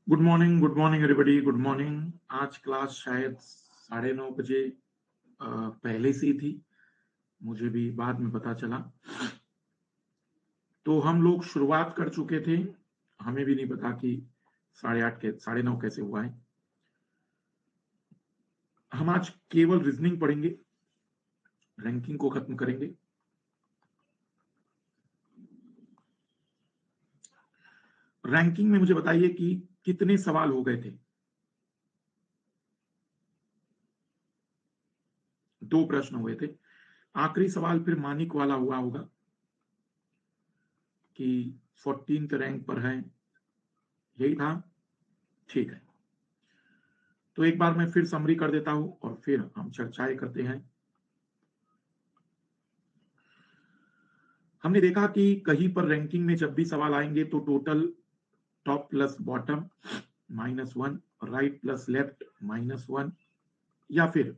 Good morning everybody, good morning. आज class शायद 9:30 बजे पहले से ही थी, मुझे भी बाद में पता चला। तो हम लोग शुरुआत कर चुके थे, हमें भी नहीं पता कि 8:30 के 9:30 कैसे हुआ है। हम आज केवल रीजनिंग पढ़ेंगे, रैंकिंग को खत्म करेंगे। रैंकिंग में मुझे बताइए कि कितने सवाल हो गए थे। 2 प्रश्न हुए थे। आखिरी सवाल फिर मानिक वाला हुआ होगा कि 14th रैंक पर है, यही था। ठीक है, तो एक बार मैं फिर समरी कर देता हूं और फिर हम चर्चाएं करते हैं। हमने देखा कि कहीं पर रैंकिंग में जब भी सवाल आएंगे तो total top plus bottom -1, right plus left -1, या फिर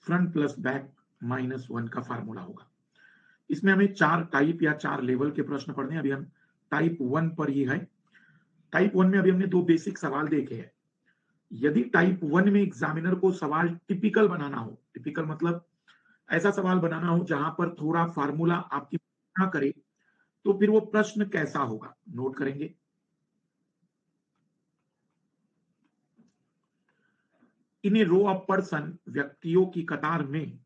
फ्रंट प्लस बैक -1 का फार्मूला होगा। इसमें हमें 4 टाइप या 4 लेवल के प्रश्न पढ़ने हैं। अभी हम टाइप 1 पर ही है। टाइप 1 में अभी हमने 2 बेसिक सवाल देखे हैं। यदि टाइप 1 में एग्जामिनर को सवाल टिपिकल बनाना हो, टिपिकल मतलब ऐसा सवाल बनाना हो जहां पर थोड़ा फार्मूला आपकी ना करे, तो फिर वो प्रश्न कैसा होगा, नोट करेंगे। इन ए रो ऑफ पर्सन, व्यक्तियों की कतार में,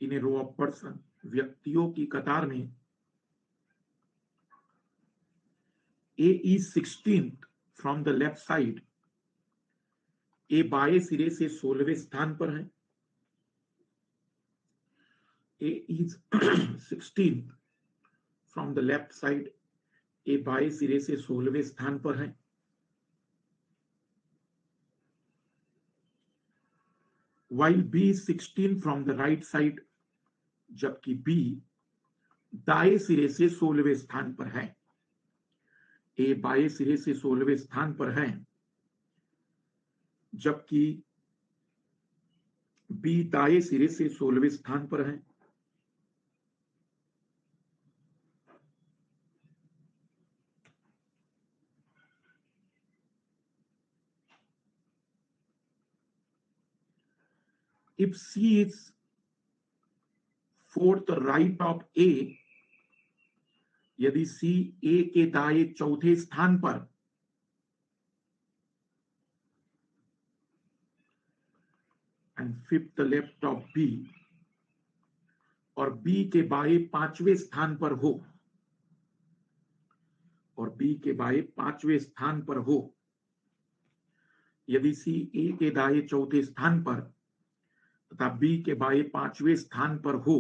इन ए रो ऑफ पर्सन, व्यक्तियों की कतार में, A is 16th from the left side. A बाएं सिरे से 16वें स्थान पर है। A is 16th from the left side. A बाएं सिरे से 16वें स्थान पर है। while B is 16 from the right side, जबकि B दाएं सिरे से 16वें स्थान पर है। ए बाएं सिरे से 16वें स्थान पर है, जबकि B दाएं सिरे से 16वें स्थान पर है। If C is fourth right of A, यदि C A के दाएं चौथे स्थान पर, and fifth left of B, और B के बाएं 5वें स्थान पर हो, और B के बाएं 5वें स्थान पर हो, यदि C A के दाएं चौथे स्थान पर तथा B के बाएं 5वें स्थान पर हो,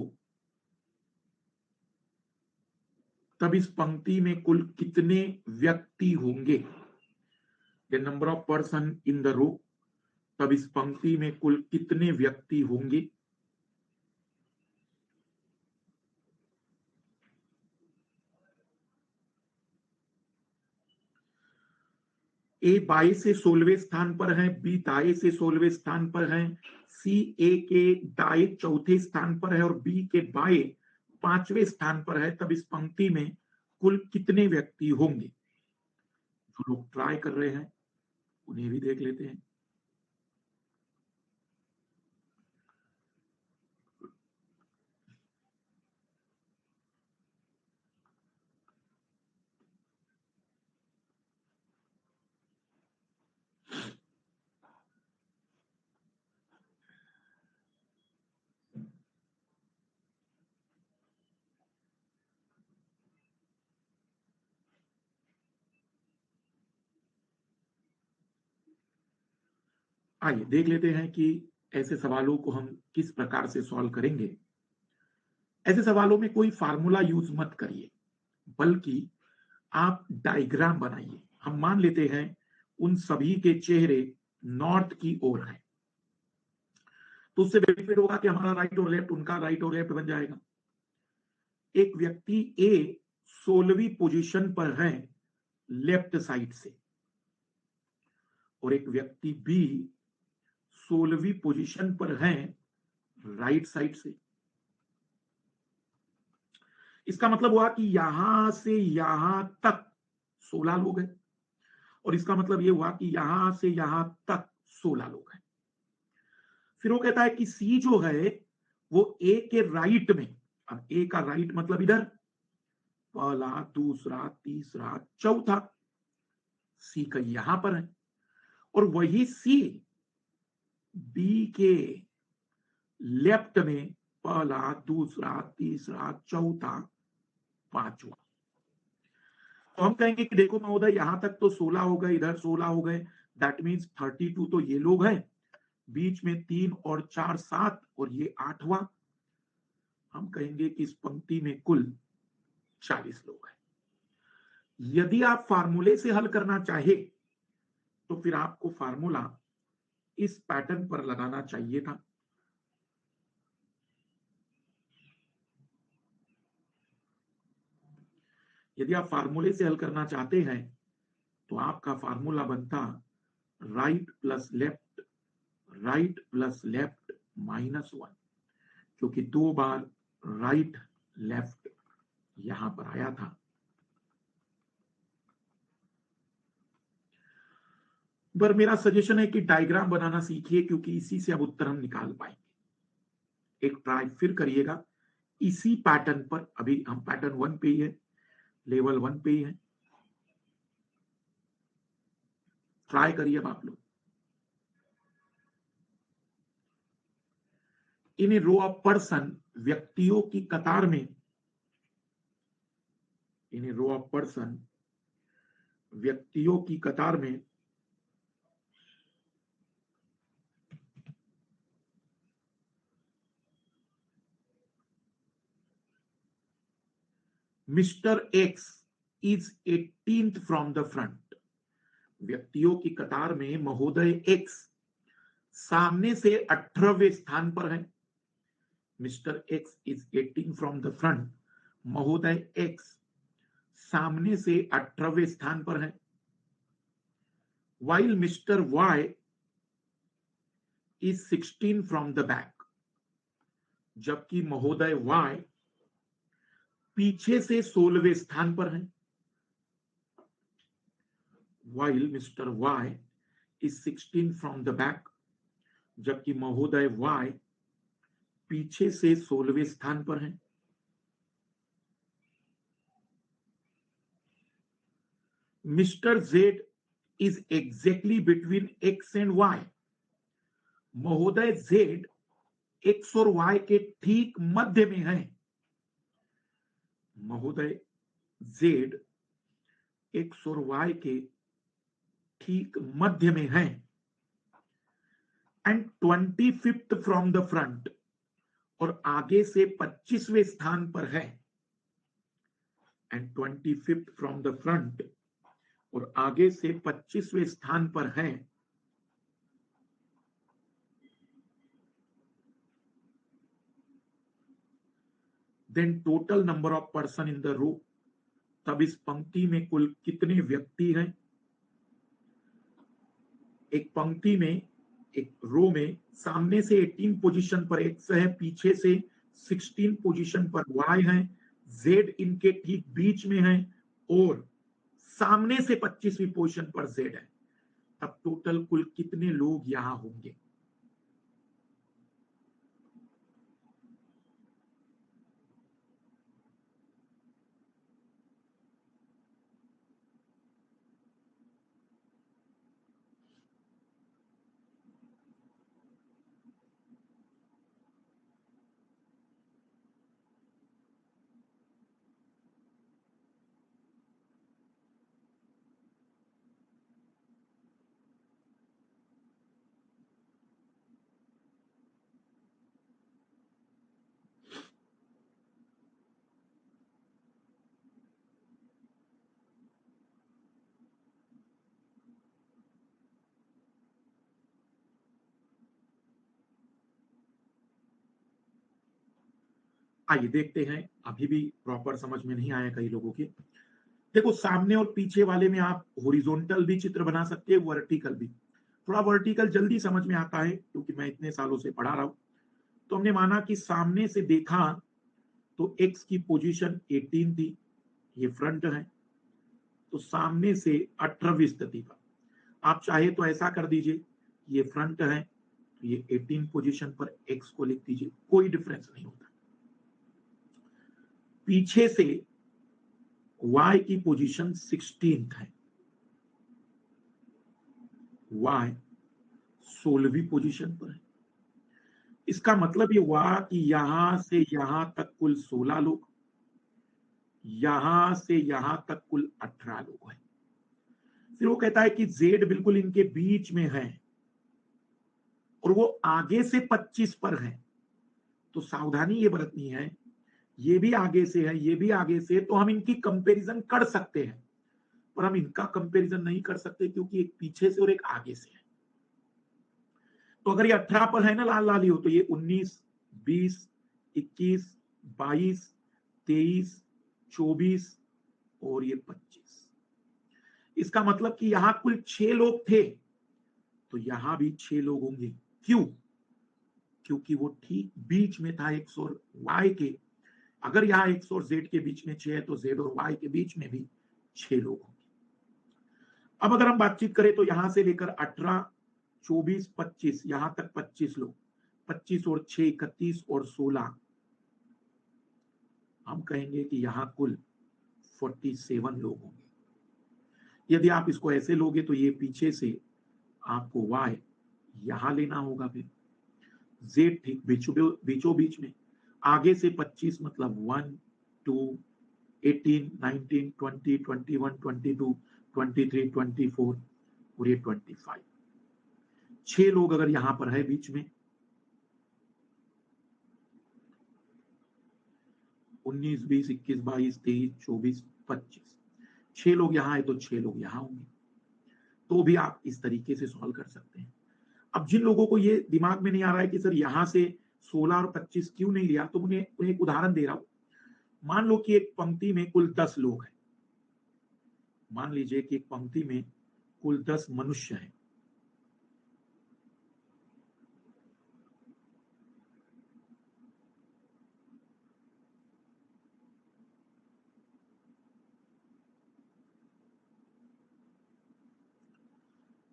तब इस पंक्ति में कुल कितने व्यक्ति होंगे। The number of person in the row, तब इस पंक्ति में कुल कितने व्यक्ति होंगे। ए बाएं से 16वें स्थान पर है, बी दाएं से 16वें स्थान पर है, सी ए के दाएं चौथे स्थान पर है और बी के बाएं 5वें स्थान पर है, तब इस पंक्ति में कुल कितने व्यक्ति होंगे। जो लोग ट्राई कर रहे हैं उन्हें भी देख लेते हैं। आइए देख लेते हैं कि ऐसे सवालों को हम किस प्रकार से सॉल्व करेंगे। ऐसे सवालों में कोई फार्मूला यूज मत करिए, बल्कि आप डायग्राम बनाइए। हम मान लेते हैं उन सभी के चेहरे नॉर्थ की ओर हैं, तो उससे बेनिफिट होगा कि हमारा राइट और लेफ्ट, उनका राइट और लेफ्ट बन जाएगा। एक व्यक्ति ए 16वीं पोजीशन पर है लेफ्ट साइड से, और एक व्यक्ति बी 16वीं पोजीशन पर है राइट साइड से। इसका मतलब हुआ कि यहां से यहां तक 16 लोग हैं, और इसका मतलब ये हुआ कि यहां से यहां तक 16 लोग हैं। फिर वो कहता है कि सी जो है वो ए के राइट में, अब ए का राइट मतलब इधर, पहला, दूसरा, तीसरा, चौथा, सी का यहां पर है, और वही सी बी के लेफ्ट में, पहला, दूसरा, तीसरा, चौथा, पांचवा। तो हम कहेंगे कि देखो महोदय, यहां तक तो 16 हो गए, इधर 16 हो गए, दैट मीन्स 32 तो ये लोग हैं, बीच में 3 और 4 7, और ये 8वां। हम कहेंगे कि इस पंक्ति में कुल 40 लोग हैं। यदि आप फार्मूले से हल करना चाहे तो फिर आपको फार्मूला इस पैटर्न पर लगाना चाहिए था। यदि आप फार्मूले से हल करना चाहते हैं तो आपका फार्मूला बनता right plus left, right plus left -1, क्योंकि 2 बार राइट लेफ्ट यहां पर आया था। पर मेरा सजेशन है कि डायग्राम बनाना सीखिए, क्योंकि इसी से अब उत्तर हम निकाल पाएंगे। एक ट्राई फिर करिएगा इसी पैटर्न पर। अभी हम पैटर्न 1 पे ही है, लेवल 1 पे ही है। ट्राई करिए अब आप लोग। इन रो ऑफ पर्सन, व्यक्तियों की कतार में, इन रो ऑफ पर्सन, व्यक्तियों की कतार में mister X is 18th from the front. व्यक्तियों की कतार में महोदय एक्स सामने से 18वें स्थान पर है। Mister X is 18 from the front, महोदय एक्स सामने से 18वें स्थान पर है। While mister Y is 16 from the back, जबकि महोदय वाई पीछे से 16वें स्थान पर है। While mister Y is 16 from the back, जबकि महोदय वाई पीछे से 16वें स्थान पर है। Mister Z is exactly between X and Y, महोदय जेड एक्स और वाई के ठीक मध्य में है। महोदय जेड एक्स और वाई के ठीक मध्य में है। And 25th from the front, और आगे से 25वें स्थान पर है। And 25th from the front, और आगे से 25वें स्थान पर है। Then total number of person in the row, तब इस पंक्ति में कुल कितने व्यक्ति हैं। एक पंक्ति में, एक रो में सामने से 18 पोजीशन पर एक्स है, पीछे से 16 पोजीशन पर वाई है, जेड इनके ठीक बीच में है, और सामने से 25वीं पोजीशन पर जेड है। तब टोटल कुल कितने लोग यहां होंगे। आइए देखते हैं, अभी भी प्रॉपर समझ में नहीं आया कई लोगों के। देखो, सामने और पीछे वाले में आप हॉरिजॉन्टल भी चित्र बना सकते हैं, वर्टिकल भी। थोड़ा वर्टिकल जल्दी समझ में आता है, क्योंकि मैं इतने सालों से पढ़ा रहा हूं। तो हमने माना कि सामने से देखा तो एक्स की पोजीशन 18 थी, ये फ्रंट है। तो सामने से 18वीं स्थिति पर आप चाहे तो ऐसा कर दीजिए, ये फ्रंट है तो ये 18 पोजीशन पर x को लिख दीजिए, कोई डिफरेंस नहीं होता। पीछे से y की पोजीशन 16th है, y 16वीं पोजीशन पर है। इसका मतलब ये हुआ कि यहां से यहां तक कुल 16 लोग, यहां से यहां तक कुल 18 लोग हैं। फिर वो कहता है कि z बिल्कुल इनके बीच में है और वो आगे से 25 पर है, तो सावधानी ये बरतनी है, ये भी आगे से है, ये भी आगे से, तो हम इनकी कंपैरिजन कर सकते हैं, पर हम इनका कंपैरिजन नहीं कर सकते क्योंकि एक पीछे से और एक आगे से है। तो अगर ये 18 पर है ना लाल लाल ही हो, तो ये 19, 20, 21, 22, 23, 24 और ये 25। इसका मतलब कि यहां कुल 6 लोग थे, तो यहां भी 6 लोग होंगे। क्यों? क्योंकि वो ठीक बीच में था x और y के। अगर यहाँ x और z के बीच में 6 है तो z और y के बीच में भी 6 लोग होंगे। अब अगर हम बातचीत करें तो यहां से लेकर 18, 24, 25, यहां तक 25 लोग, 25 और 6 31 और 16, हम कहेंगे कि यहां कुल 47 लोग होंगे। यदि आप इसको ऐसे लोगे तो ये पीछे से आपको y यहां लेना होगा, फिर z ठीक बीचों बीच में, आगे से 25 मतलब 1, 2, 18, 19, 20, 21, 22, 23, 24 और ये 25। 6 लोग अगर यहां पर है बीच में, 19, 20, 21, 22, 23, 24, 25, 6 लोग यहां है तो 6 लोग यहां होंगे। तो भी आप इस तरीके से सॉल्व कर सकते हैं। अब जिन लोगों को ये दिमाग में नहीं आ रहा है कि सर यहां से 16 और 25 क्यों नहीं लिया, तो उन्हें एक उदाहरण दे रहा हूं। मान लो कि एक पंक्ति में कुल 10 लोग हैं, मान लीजिए कि एक पंक्ति में कुल 10 मनुष्य हैं।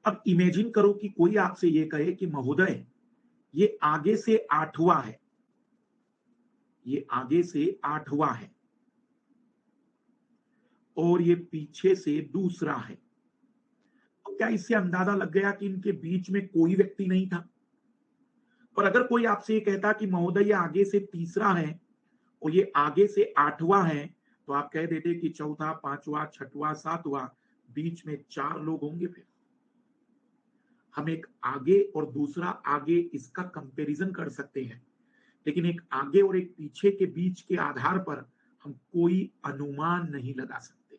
अब इमेजिन करो कि कोई आपसे ये कहे कि महोदय ये आगे से 8वां है, ये आगे से 8वां है और ये पीछे से दूसरा है, तो क्या इससे अंदाजा लग गया कि इनके बीच में कोई व्यक्ति नहीं था? पर अगर कोई आपसे ये कहता कि महोदय ये आगे से तीसरा है और ये आगे से 8वां है, तो आप कह देते कि चौथा, 5वां, 6वां, 7वां, बीच में 4 लोग होंगे। फिर हम एक आगे और दूसरा आगे इसका कंपैरिजन कर सकते हैं, लेकिन एक आगे और एक पीछे के बीच के आधार पर हम कोई अनुमान नहीं लगा सकते।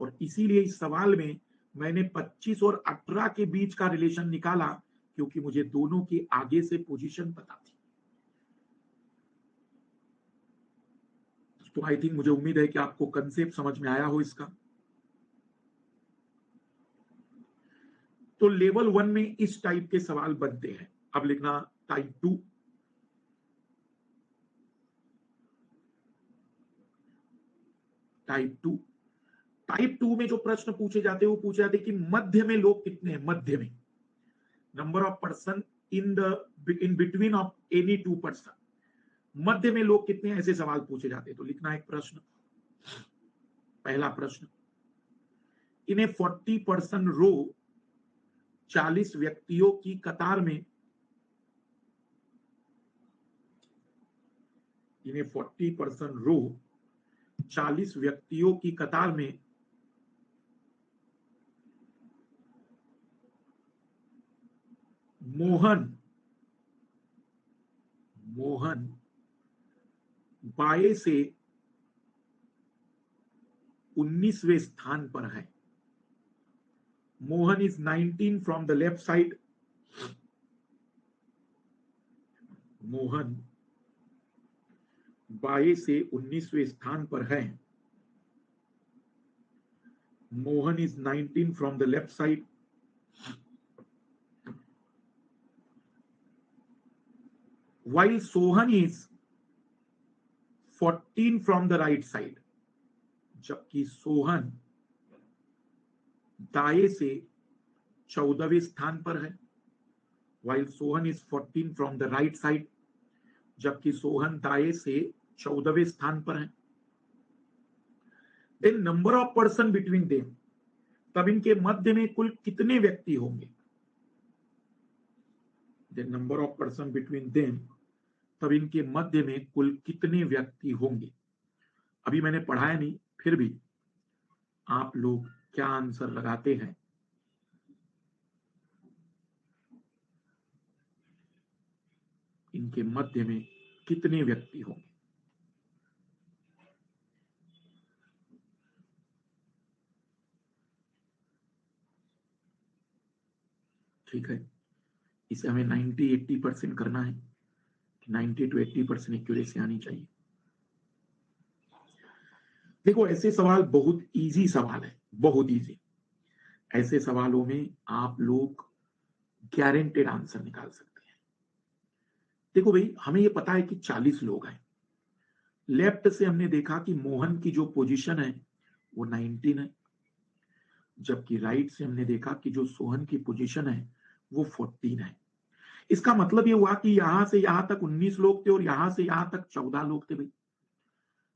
और इसीलिए इस सवाल में मैंने 25 और 18 के बीच का रिलेशन निकाला, क्योंकि मुझे दोनों के आगे से पोजीशन पता थी। तो आई थिंक, मुझे उम्मीद है कि आपको कंसेप्ट समझ में आया हो इसका। तो लेवल 1 में इस टाइप के सवाल बनते हैं। अब लिखना टाइप 2। टाइप 2 में जो प्रश्न पूछे जाते हैं वो पूछे जाते हैं कि मध्य में लोग कितने हैं, मध्य में number of person in between of any 2 person, मध्य में लोग कितने हैं, ऐसे सवाल पूछे जाते हैं। तो लिखना एक प्रश्न। पहला प्रश्न, इन ए 40% रो, 40 व्यक्तियों की कतार में, इन ए 40% रो, 40 व्यक्तियों की कतार में मोहन बाएं से 19वें स्थान पर है। Mohan is 19 from the left side. Mohan बाएं से 19वें स्थान पर है। Mohan is 19 from the left side. While Sohan is 14 from the right side, जबकि सोहन दाएं से 14वें स्थान पर है, while Sohan is 14 from the right side, जबकि सोहन दाएं से 14वें स्थान पर है। Then number of person between them, तब इनके मध्य में कुल कितने व्यक्ति होंगे। Then number of person between them, तब इनके मध्य में कुल कितने व्यक्ति होंगे। अभी मैंने पढ़ाया नहीं, फिर भी आप लोग क्या आंसर लगाते हैं। इनके मध्य में कितने व्यक्ति होंगे। ठीक है, इसे हमें 90-80% करना है, 90 to 80% एक्यूरेसी आनी चाहिए। देखो, ऐसे सवाल बहुत इजी सवाल है, बहुत इजी। ऐसे सवालों में आप लोग गारंटेड आंसर निकाल सकते हैं। देखो भाई, हमें ये पता है कि 40 लोग हैं। लेफ्ट से हमने देखा कि मोहन की जो पोजीशन है वो 19 है, जबकि राइट से हमने देखा कि जो सोहन की पोजीशन है वो 14 है। इसका मतलब ये हुआ कि यहां से यहां तक 19 लोग थे और यहां से यहां तक 14 लोग थे भाई।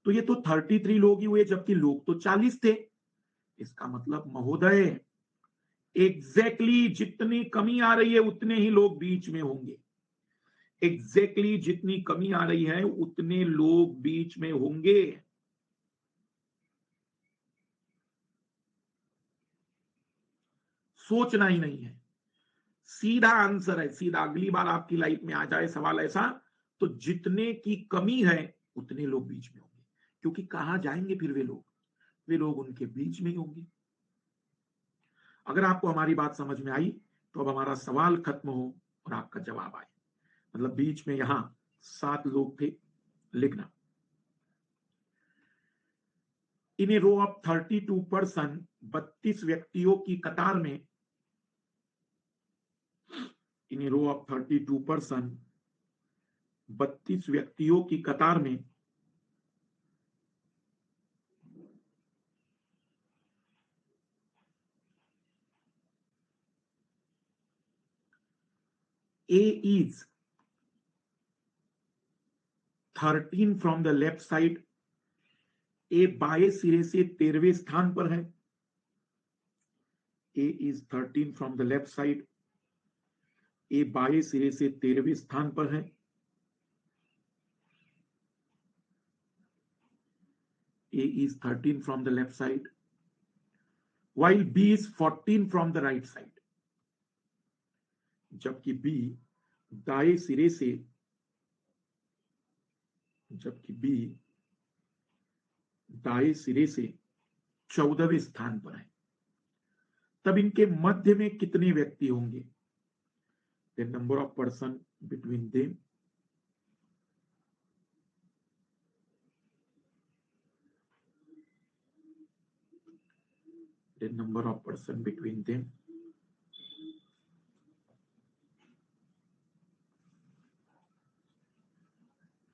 तो ये तो 33 लोग ही हुए, जबकि लोग तो 40 थे। इसका मतलब महोदय, एग्जैक्टली जितनी कमी आ रही है उतने ही लोग बीच में होंगे। एग्जैक्टली जितनी कमी आ रही है उतने लोग बीच में होंगे। सोचना ही नहीं है, सीधा आंसर है, सीधा। अगली बार आपकी लाइफ में आ जाए सवाल ऐसा, तो जितने की कमी है उतने लोग बीच में होंगे, क्योंकि कहां जाएंगे फिर वे लोग उनके बीच में ही होंगे। अगर आपको हमारी बात समझ में आई तो अब हमारा सवाल खत्म हो और आपका जवाब आए। मतलब बीच में यहां 7 लोग थे, लिखना। In a row of 32 person, 32 व्यक्तियों की कतार में, इन ए रो ऑफ 32 पर्सन, 32 व्यक्तियों की कतार में A is 13 from the left side, A बाएं सिरे से 13वें स्थान पर है। A is 13 from the left side, A बाएं सिरे से 13वें स्थान पर है। A is 13 from the left side, while B is 14 from the right side. जबकि B दाएं सिरे से, जबकि B दाएं सिरे से 14वें स्थान पर है। तब इनके मध्य में कितने व्यक्ति होंगे। The number of person between them, the number of person between them,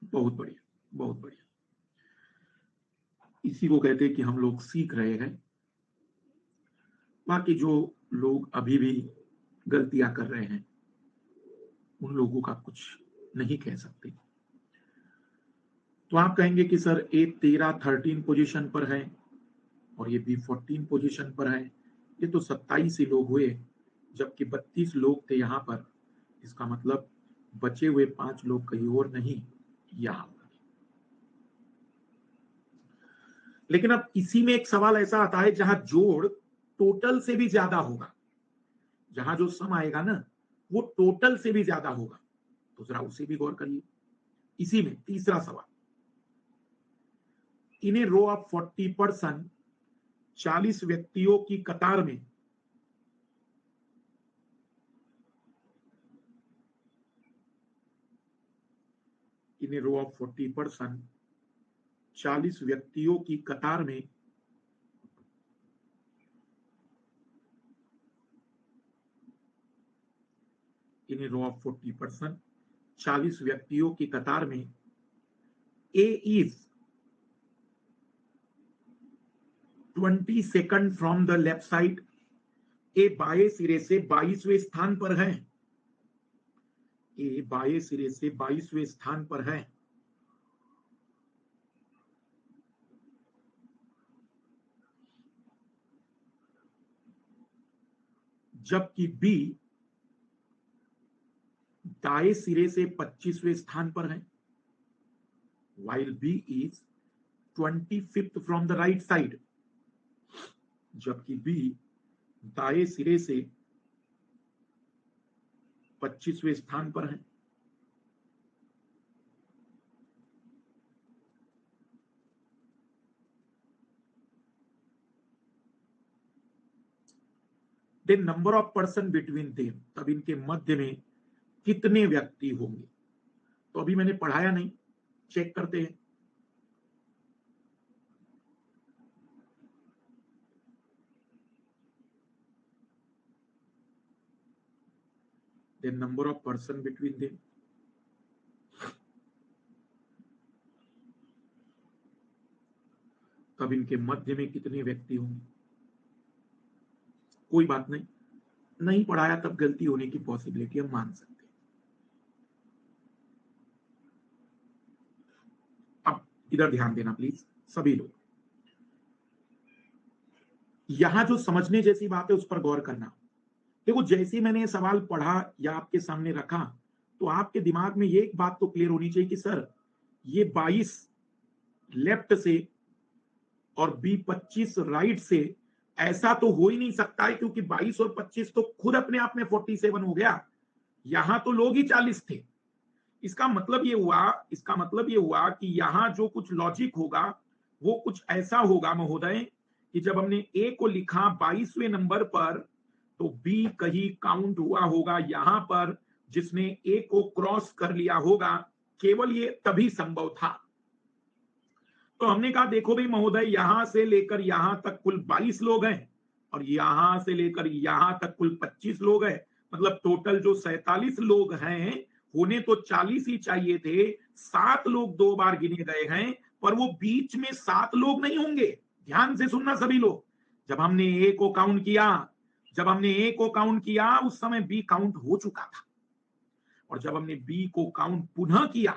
बहुत बढ़िया, बहुत बढ़िया। इसी को कहते हैं कि हम लोग सीख रहे हैं। बाकी जो लोग अभी भी गलतियां कर रहे हैं उन लोगों का कुछ नहीं कह सकते। तो आप कहेंगे कि सर ए 13 पोजीशन पर है और ये बी 14 पोजीशन पर है, ये तो 27 ही लोग हुए, जबकि 32 लोग थे यहां पर। इसका मतलब बचे हुए 5 लोग कहीं और नहीं, यहां पर। लेकिन अब इसी में एक सवाल ऐसा आता है जहां जोड़ टोटल से भी ज्यादा होगा, जहां जो सम आएगा ना वो टोटल से भी ज्यादा होगा, तो जरा उसे भी गौर करिए। इसी में तीसरा सवाल, इन ए रो ऑफ 40 पर्सन, 40 व्यक्तियों की कतार में, इन ए रो ऑफ 40 पर्सन, 40 व्यक्तियों की कतार में इन ए रो ऑफ 40 पर्सन, 40 व्यक्तियों की कतार में A is 22 from the left side, A बाएं सिरे से 22वें स्थान पर है। ए बाएं सिरे से 22वें स्थान पर है। जबकि बी दाएं सिरे से 25वें स्थान पर है। while B is 25th from the right side, जबकि B दाएं सिरे से 25वें स्थान पर है। Then number of person between them, तब इनके मध्य में कितने व्यक्ति होंगे। तो अभी मैंने पढ़ाया नहीं, चेक करते हैं। Then number of person between them, तब इनके मध्य में कितने व्यक्ति होंगे। कोई बात नहीं, नहीं पढ़ाया तब गलती होने की पॉसिबिलिटी हम मान सकते हैं। अब इधर ध्यान देना प्लीज सभी लोग, यहां जो समझने जैसी बात है उस पर गौर करना। देखो, जैसे मैंने ये सवाल पढ़ा या आपके सामने रखा, तो आपके दिमाग में ये एक बात तो क्लियर होनी चाहिए कि सर ये 22 लेफ्ट से और बी 25 राइट से, ऐसा तो हो ही नहीं सकता है, क्योंकि 22 और 25 तो खुद अपने आप में 47 हो गया। यहां तो लोग ही 40 थे। इसका मतलब ये हुआ कि यहां जो कुछ लॉजिक होगा वो कुछ ऐसा होगा महोदय, कि जब हमने ए को लिखा 22वें नंबर पर, तो बी कहीं काउंट हुआ होगा यहां पर, जिसने ए को क्रॉस कर लिया होगा। केवल ये तभी संभव था। तो हमने कहा देखो भाई महोदय, यहां से लेकर यहां तक कुल 22 लोग हैं, और यहां से लेकर यहां तक कुल 25 लोग हैं। मतलब टोटल जो 47 लोग हैं, होने तो 40 ही चाहिए थे। 7 लोग 2 बार गिने गए हैं, पर वो बीच में 7 लोग नहीं होंगे। ध्यान से सुनना सभी लोग। जब हमने ए को काउंट किया, उस समय बी काउंट हो चुका था, और जब हमने बी को काउंट पुनः किया,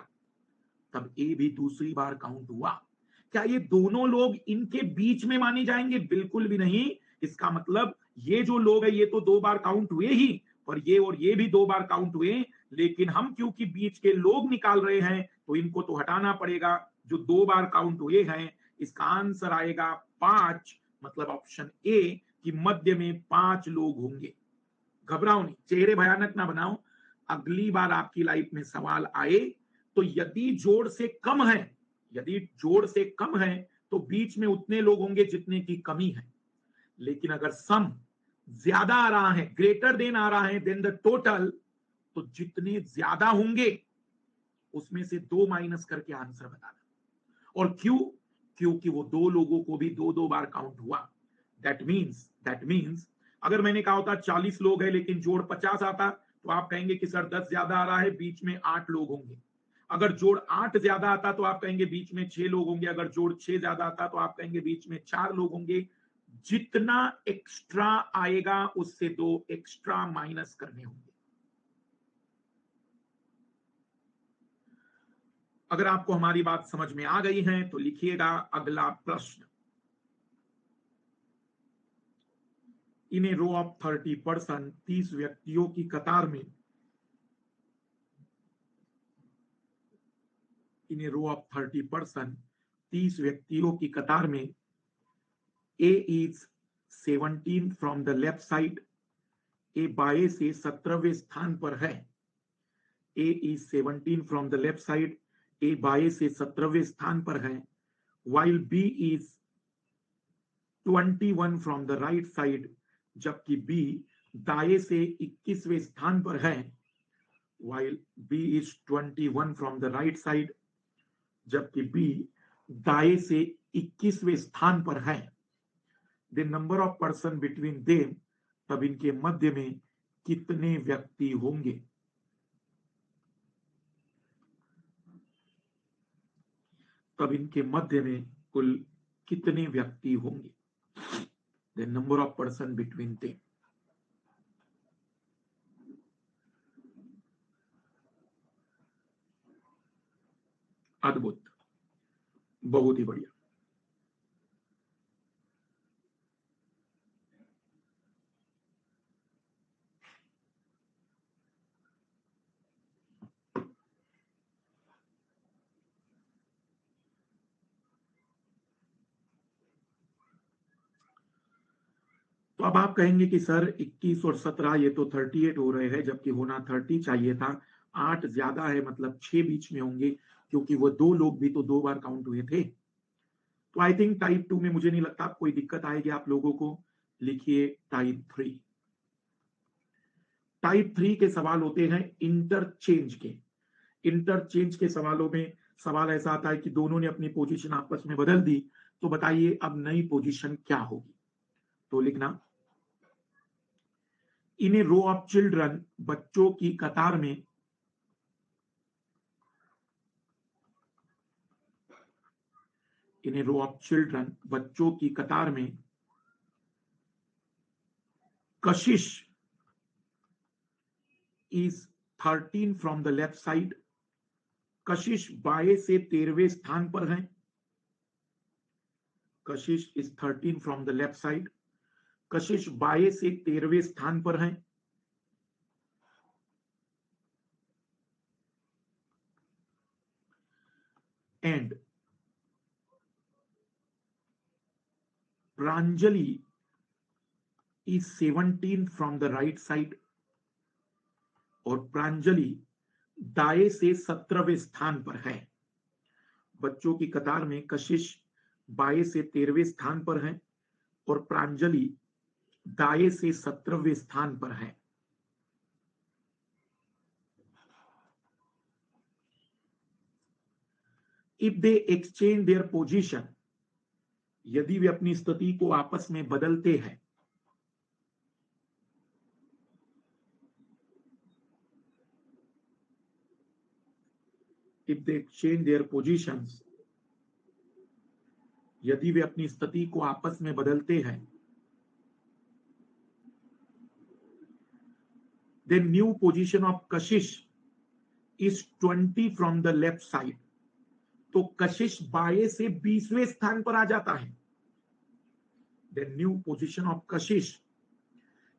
तब ए भी दूसरी बार काउंट हुआ। क्या ये दोनों लोग इनके बीच में माने जाएंगे? बिल्कुल भी नहीं। इसका मतलब ये जो लोग हैं ये तो 2 बार काउंट हुए ही, पर ये और ये भी 2 बार काउंट हुए। लेकिन हम क्योंकि बीच के लोग निकाल रहे हैं, तो इनको तो हटाना पड़ेगा जो 2 बार काउंट हुए हैं। इसका आंसर आएगा 5, मतलब ऑप्शन ए कि मध्य में 5 लोग होंगे। घबराओ नहीं, चेहरे भयानक ना बनाओ। अगली बार आपकी लाइफ में सवाल आए, तो यदि जोड़ से कम है तो बीच में उतने लोग होंगे जितने की कमी है। लेकिन अगर सम ज्यादा आ रहा है, ग्रेटर देन आ रहा है देन द टोटल, तो जितने ज्यादा होंगे उसमें से 2 माइनस करके आंसर बताना। और क्यों? क्योंकि वो 2 लोगों को भी 2-2 बार काउंट हुआ। दैट मीन्स अगर मैंने कहा होता 40 लोग हैं लेकिन जोड़ 50 आता, तो आप कहेंगे कि सर 10 ज्यादा आ रहा है, बीच में 8 लोग होंगे। अगर जोड़ 8 ज्यादा आता तो आप कहेंगे बीच में 6 लोग होंगे। अगर जोड़ 6 ज्यादा आता तो आप कहेंगे बीच में 4 लोग होंगे। जितना एक्स्ट्रा आएगा उससे 2 एक्स्ट्रा माइनस करने होंगे। अगर आपको हमारी बात समझ में आ गई है तो लिखिएगा अगला प्रश्न। इन ए रो ऑफ 30 पर्सन, 30 व्यक्तियों की कतार में, इन ए रो ऑफ 30 पर्सन, 30 व्यक्तियों की कतार में, A is 17 from the left side, A बाएं से 17वें स्थान पर है। A is 17 from the left side, A बाएं से 17वें स्थान पर है। While B is 21 from the right side, जबकि बी दाएं से 21वें स्थान पर है। While B is 21 from the right side, जबकि बी दाएं से 21वें स्थान पर है। The number of person between them, तब इनके मध्य में कितने व्यक्ति होंगे। तब इनके मध्य में कुल कितने व्यक्ति होंगे। the number of person between them. अद्भुत, बहुत ही बढ़िया। तो अब आप कहेंगे कि सर 21 और 17 ये तो 38 हो रहे हैं, जबकि होना 30 चाहिए था। 8 ज्यादा है, मतलब 6 बीच में होंगे, क्योंकि वो 2 लोग भी तो 2 बार काउंट हुए थे। तो आई थिंक टाइप 2 में मुझे नहीं लगता कोई दिक्कत आएगी आप लोगों को। लिखिए टाइप 3। टाइप 3 के सवाल होते हैं इंटरचेंज के। इंटरचेंज के सवालों में सवाल ऐसा आता है कि दोनों ने अपनी पोजीशन आपस में बदल दी, तो बताइए अब नई पोजीशन क्या होगी। तो लिखना, in a row of children, बच्चों की कतार में, इन ए रो ऑफ चिल्ड्रन, बच्चों की कतार में, कशिश is 13 from the left side. कशिश बाएं से 13वें स्थान पर है। कशिश is 13 from the left side. कशिश बाएं से 13वें स्थान पर है। And Pranjali is 17 from the right side. और प्रांजलि दाएं से 17वें स्थान पर है। बच्चों की कतार में कशिश बाएं से 13वें स्थान पर है और प्रांजलि दाएं से 17वें स्थान पर है। If they exchange their position, यदि वे अपनी स्थिति को आपस में बदलते हैं, if they exchange there positions, यदि वे अपनी स्थिति को आपस में बदलते हैं, then new position of Kashish is 20 from the left side. तो कशिश बाएं से 20वें स्थान पर आ जाता है। The new position of Kashish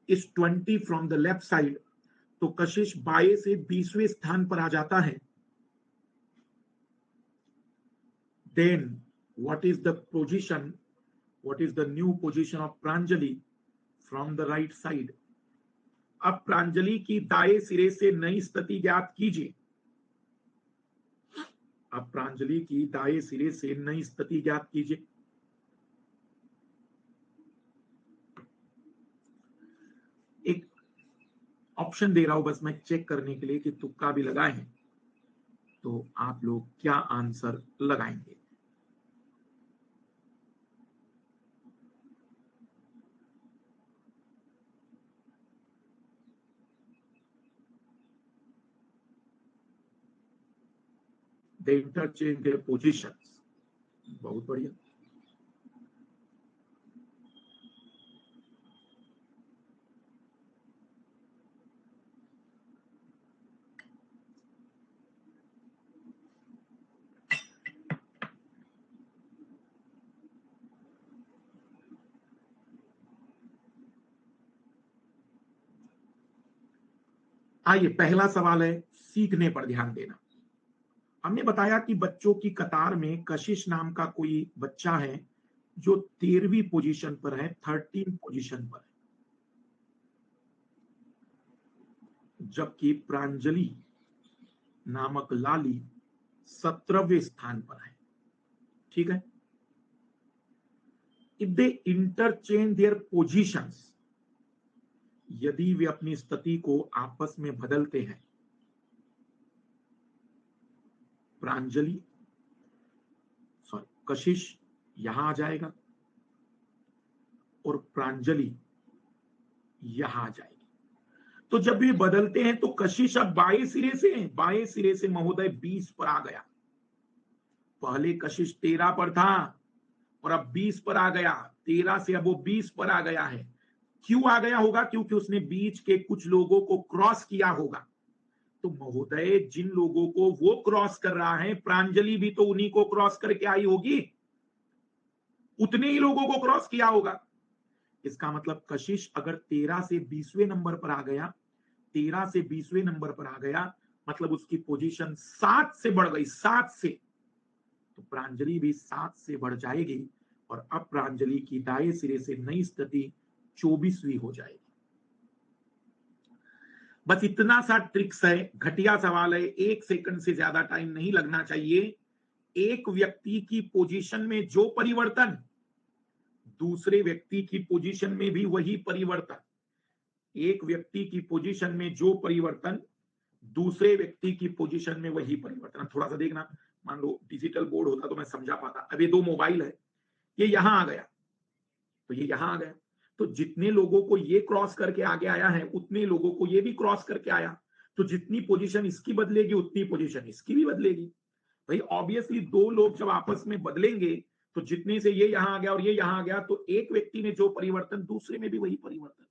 is 20 from the left side. तो कशिश बाएं से 20वें स्थान पर आ जाता है। Then what is the position? What is the new position of Pranjali from the right side? अब प्रांजलि की दाएं सिरे से नई स्थिति ज्ञात कीजिए। अब प्रांजलि की दाएं सिरे से नई स्थिति ज्ञात कीजिए। एक ऑप्शन दे रहा हूं बस मैं चेक करने के लिए कि तुक्का भी लगाए हैं, तो आप लोग क्या आंसर लगाएंगे। They interchange their positions. बहुत बढ़िया। आइए, पहला सवाल है सीखने पर ध्यान देना। हमने बताया कि बच्चों की कतार में कशिश नाम का कोई बच्चा है जो 13वीं पोजीशन पर है, 13 पोजीशन पर है, जबकि प्रांजलि नामक लाली 17वें स्थान पर है। ठीक है। If they interchange their positions, यदि वे अपनी स्थिति को आपस में बदलते हैं, प्रांजलि कशिश यहां आ जाएगा और प्रांजलि यहां आ जाएगी। तो जब ये बदलते हैं तो कशिश अब बाएं सिरे से महोदय 20 पर आ गया। पहले कशिश 13 पर था और अब 20 पर आ गया, 13 से अब वो 20 पर आ गया है। क्यों आ गया होगा? क्योंकि उसने बीच के कुछ लोगों को क्रॉस किया होगा। तो महोदय, जिन लोगों को वो क्रॉस कर रहा है, प्रांजलि भी तो उन्हीं को क्रॉस करके आई होगी, उतने ही लोगों को क्रॉस किया होगा। इसका मतलब कशिश अगर 13 से 20वें नंबर पर आ गया, 13 से 20वें नंबर पर आ गया, मतलब उसकी पोजीशन 7 से बढ़ गई, 7 से। तो प्रांजलि भी 7 से बढ़ जाएगी और अब प्रांजलि की दाएं सिरे से नई स्थिति 24वीं हो जाएगी। बस इतना सा ट्रिक्स है, घटिया सवाल है, 1 सेकंड से ज्यादा टाइम नहीं लगना चाहिए। एक व्यक्ति की पोजीशन में जो परिवर्तन, दूसरे व्यक्ति की पोजीशन में भी वही परिवर्तन। एक व्यक्ति की पोजीशन में जो परिवर्तन, दूसरे व्यक्ति की पोजीशन में वही परिवर्तन। थोड़ा सा देखना, मान लो डिजिटल बोर्ड होता तो मैं समझा पाता। अब ये 2 मोबाइल है, ये यहां आ गया तो ये यहां आ गया, तो जितने लोगों को ये क्रॉस करके आगे आया है, उतने लोगों को ये भी क्रॉस करके आया। तो जितनी पोजीशन इसकी बदलेगी, उतनी पोजीशन इसकी भी बदलेगी। भाई ऑब्वियसली 2 लोग जब आपस में बदलेंगे, तो जितने से ये यहां आ गया और ये यहां आ गया, तो एक व्यक्ति में जो परिवर्तन, दूसरे में भी वही परिवर्तन।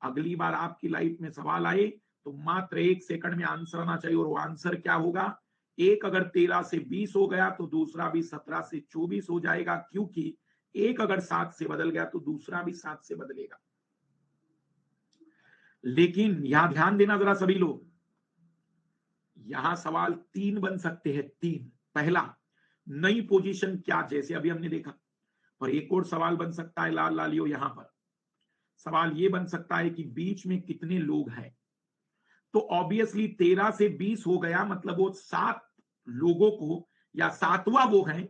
अगली बार आपकी लाइफ में सवाल आए तो मात्र 1 सेकंड में आंसर आना चाहिए, और वो आंसर क्या होगा? एक अगर 13 से 20 हो गया तो दूसरा भी 17 से 24 हो जाएगा, क्योंकि एक अगर 7 से बदल गया तो दूसरा भी 7 से बदलेगा। लेकिन यहां ध्यान देना जरा सभी लोग, यहां सवाल 3 बन सकते हैं, 3। पहला, नई पोजीशन क्या, जैसे अभी हमने देखा। और एक और सवाल बन सकता है, लाल लालियो, यहां पर सवाल ये बन सकता है कि बीच में कितने लोग हैं। तो ऑब्वियसली 13 से 20 हो गया, मतलब वो 7 लोगों को, या 7वां वो है,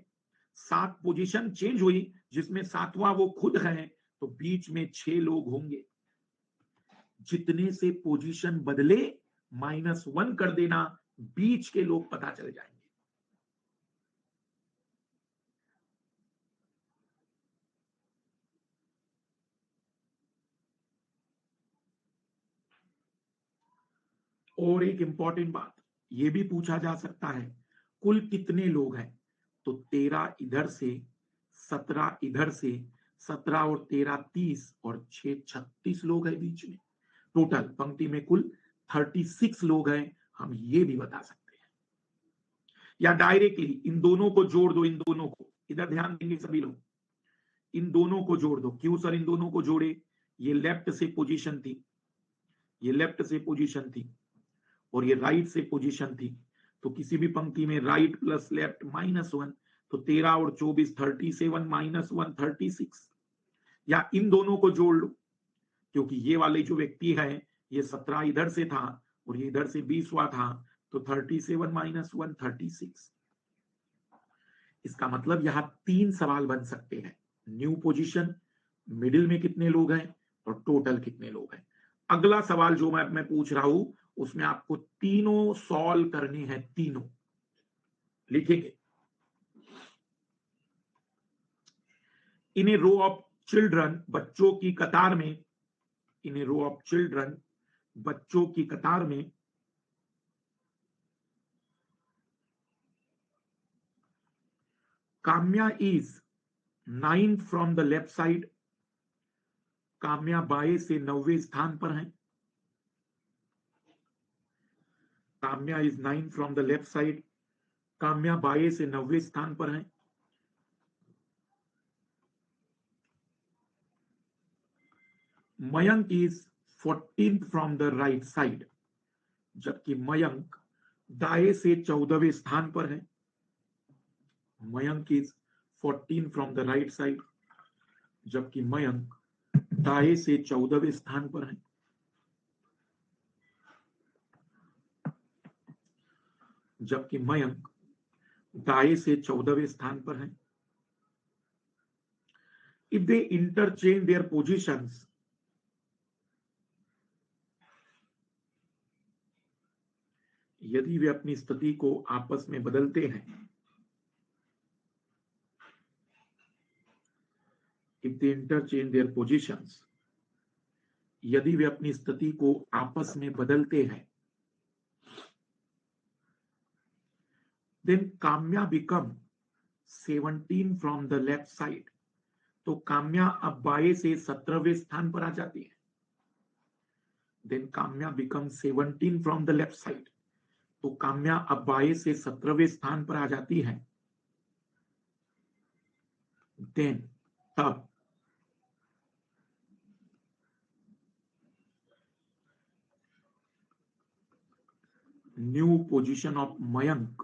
7 पोजीशन चेंज हुई, जिसमें 7वां वो खुद है, तो बीच में 6 लोग होंगे। जितने से पोजीशन बदले -1 कर देना, बीच के लोग पता चल जाएंगे। और एक इंपॉर्टेंट बात, ये भी पूछा जा सकता है, कुल कितने लोग हैं? तो 13 इधर से, 17 इधर से, 17 और 13 30, और 6 36 लोग हैं बीच में। टोटल पंक्ति में कुल 36 लोग हैं, हम ये भी बता सकते हैं। या डायरेक्टली इन दोनों को जोड़ दो, इन दोनों को, इधर ध्यान देंगे सभी लोग, इन दोनों को जोड़ दो। क्यों सर इन दोनों को जोड़े? ये लेफ्ट से पोजीशन थी, ये लेफ्ट से पोजीशन थी, और ये राइट से पोजीशन थी। तो किसी भी पंक्ति में राइट प्लस लेफ्ट -1, तो 13 और 24 37, -1 36। या इन दोनों को जोड़ लो, क्योंकि ये वाले जो व्यक्ति है, ये 17 इधर से था और ये इधर से 20वां था, तो 37 -1 36। इसका मतलब यहां 3 सवाल बन सकते हैं, न्यू पोजीशन, मिडिल में कितने लोग हैं, और टोटल कितने लोग हैं। अगला सवाल जो मैं पूछ रहा हूं, उसमें आपको तीनों सॉल्व करने हैं, तीनों लिखेंगे। इन ए रो ऑफ चिल्ड्रन, बच्चों की कतार में, इन ए रो ऑफ चिल्ड्रन, बच्चों की कतार में, Kamya is 9th from the left side. Kamya बाएं से 9वें स्थान पर है। Kamya is 9th from the left side. Kamya बाएं से 9वें स्थान पर है। Mayank is 14th from the right side, जबकि मयंक दाएं से 14वें स्थान पर है। Mayank is 14 from the right side, जबकि मयंक दाएं से 14वें स्थान पर है। जबकि मयंक दाएं से 14वें स्थान पर है। If they interchange their positions, यदि वे अपनी स्थिति को आपस में बदलते हैं, if they interchange their positions, यदि वे अपनी स्थिति को आपस में बदलते हैं, then Kamya become 17 from the left side. तो काम्या अब बाएं से 17वें स्थान पर आ जाती है। Then Kamya become 17 from the left side, तो काम्या अब बाएं से 17वें स्थान पर आ जाती है। देन तब new position of Mayank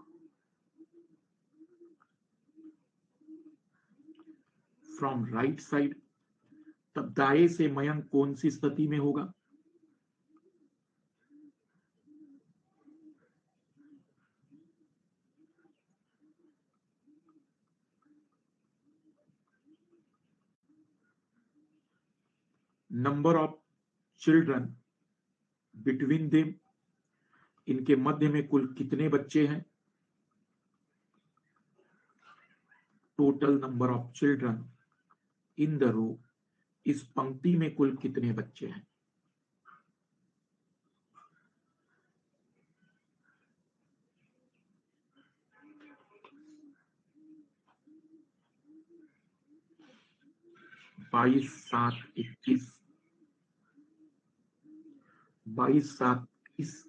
from right side, तब दाएं से मयंक कौन सी स्थिति में होगा? Number of children between them, इनके मध्य में कुल कितने बच्चे हैं? Total number of children in the row, इस पंक्ति में कुल कितने बच्चे हैं? बाईस सात 21, 22 7 21।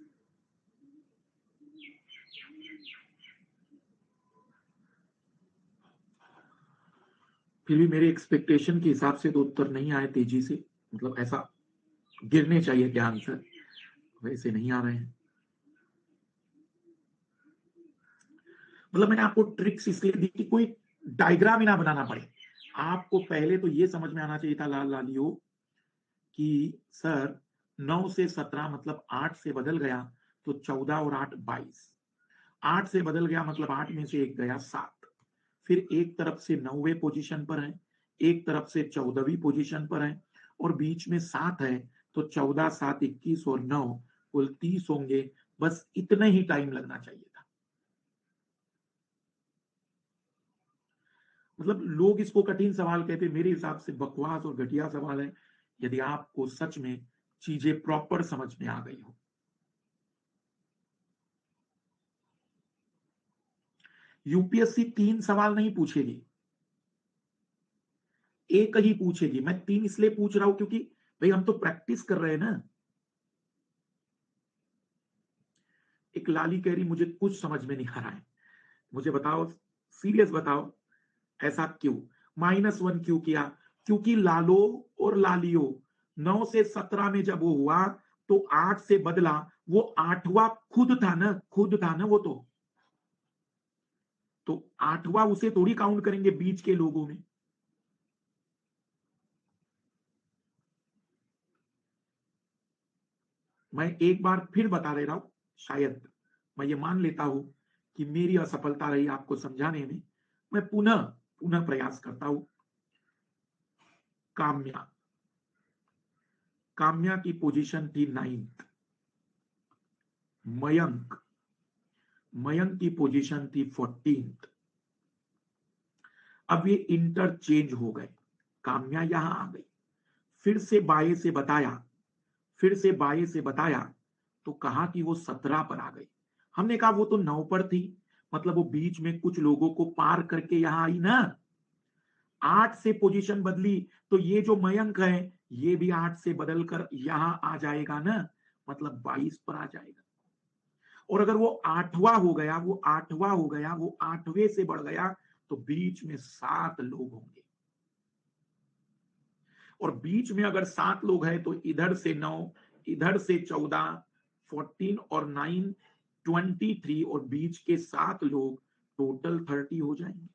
फिर भी मेरे एक्सपेक्टेशन के हिसाब से तो उत्तर नहीं आए तेजी से, मतलब ऐसा गिरने चाहिए क्या आंसर, वैसे नहीं आ रहे हैं। मतलब मैंने आपको ट्रिक्स इसलिए दी कि कोई डायग्राम ही ना बनाना पड़े। आपको पहले तो ये समझ में आना चाहिए था लाल लालियो कि सर 9 से 17 मतलब 8 से बदल गया तो 14 और 8 22, 8 से बदल गया मतलब 8 में से एक गया 7, फिर एक तरफ से 9वें पोजीशन पर है, एक तरफ से 14वीं पोजीशन पर है और बीच में 7 है, तो 14 7 21 और 9 कुल 30 होंगे। बस इतना ही टाइम लगना चाहिए था। मतलब लोग इसको कठिन सवाल कहते, मेरे हिसाब से बकवास और घटिया सवाल है, यदि आपको सच में चीजें प्रॉपर समझ में आ गई हो। यूपीएससी 3 सवाल नहीं पूछेगी, एक ही पूछेगी। मैं 3 इसलिए पूछ रहा हूं क्योंकि भाई हम तो प्रैक्टिस कर रहे हैं ना। एक लाली कह रही मुझे कुछ समझ में नहीं आ रहा है, मुझे बताओ, सीरियस बताओ, ऐसा क्यों? -1 क्यों किया? क्योंकि लालो और लालियो 9 से 17 में जब वो हुआ तो 8 से बदला, वो 8वां खुद था ना, खुद था ना वो, तो 8वां उसे थोड़ी काउंट करेंगे बीच के लोगों में। मैं एक बार फिर बता दे रहा हूं, शायद मैं ये मान लेता हूं कि मेरी असफलता रही आपको समझाने में, मैं पुनः पुनः प्रयास करता हूं। काम्या, काम्या की पोजीशन थी 9th। मयंक, मयंक की पोजीशन थी 14th। अब ये इंटरचेंज हो गए, काम्या यहां आ गई, फिर से बाएं से बताया, फिर से बाएं से बताया, तो कहा कि वो 17 पर आ गई। हमने कहा वो तो 9 पर थी, मतलब वो बीच में कुछ लोगों को पार करके यहां आई ना। 8 से पोजीशन बदली, तो ये जो मयंक है ये भी 8 से बदल कर यहां आ जाएगा ना, मतलब 22 पर आ जाएगा। और अगर वो 8वां हो गया, वो 8वां हो गया, वो 8वें से बढ़ गया, तो बीच में 7 लोग होंगे। और बीच में अगर 7 लोग हैं तो इधर से 9, इधर से 14, 14 और 9 23, और बीच के 7 लोग, टोटल 30 हो जाएंगे।